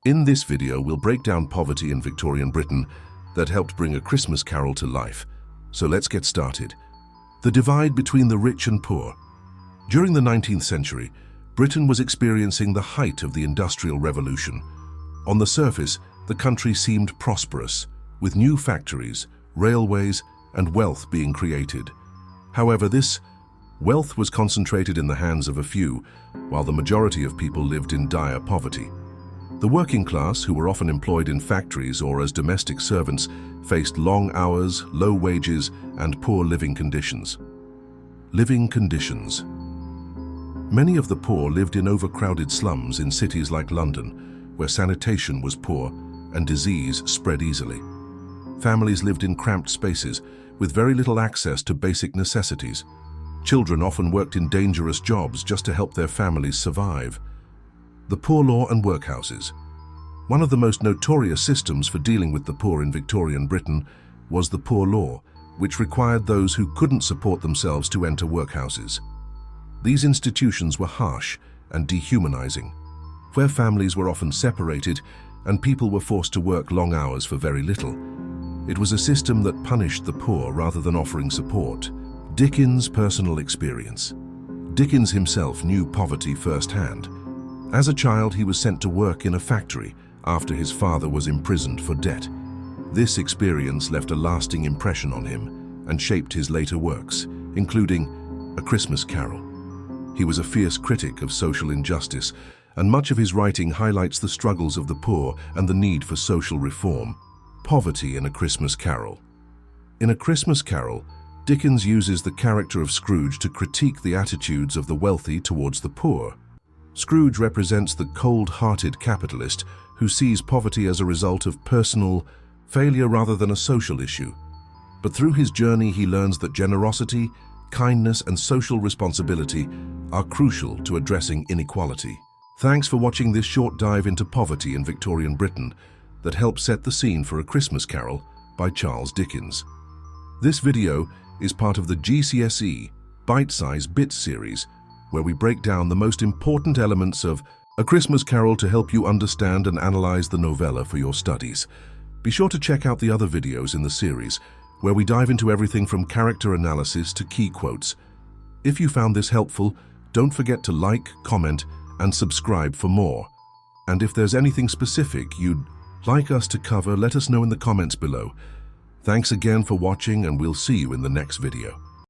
In this video, we'll break down poverty in Victorian Britain that helped bring A Christmas Carol to life. So let's get started. The divide between the rich and poor. During the 19th century, Britain was experiencing the height of the Industrial Revolution. On the surface, the country seemed prosperous, with new factories, railways, and wealth being created. However, this wealth was concentrated in the hands of a few, while the majority of people lived in dire poverty. The working class, who were often employed in factories or as domestic servants, faced long hours, low wages, and poor living conditions. Living conditions. Many of the poor lived in overcrowded slums in cities like London, where sanitation was poor and disease spread easily. Families lived in cramped spaces with very little access to basic necessities. Children often worked in dangerous jobs just to help their families survive. The poor law and workhouses. One of the most notorious systems for dealing with the poor in Victorian Britain was the poor law, which required those who couldn't support themselves to enter workhouses. These institutions were harsh and dehumanizing, where families were often separated and people were forced to work long hours for very little. It was a system that punished the poor rather than offering support. Dickens' personal experience. Dickens himself knew poverty firsthand. As a child, he was sent to work in a factory after his father was imprisoned for debt. This experience left a lasting impression on him and shaped his later works, including A Christmas Carol. He was a fierce critic of social injustice, and much of his writing highlights the struggles of the poor and the need for social reform. Poverty in A Christmas Carol. In A Christmas Carol, Dickens uses the character of Scrooge to critique the attitudes of the wealthy towards the poor. Scrooge represents the cold-hearted capitalist who sees poverty as a result of personal failure rather than a social issue. But through his journey, he learns that generosity, kindness, and social responsibility are crucial to addressing inequality. Thanks for watching this short dive into poverty in Victorian Britain that helps set the scene for A Christmas Carol by Charles Dickens. This video is part of the GCSE ByteSize Bits series, where we break down the most important elements of A Christmas Carol to help you understand and analyze the novella for your studies. Be sure to check out the other videos in the series, where we dive into everything from character analysis to key quotes. If you found this helpful, don't forget to like, comment, and subscribe for more. And if there's anything specific you'd like us to cover, let us know in the comments below. Thanks again for watching, and we'll see you in the next video.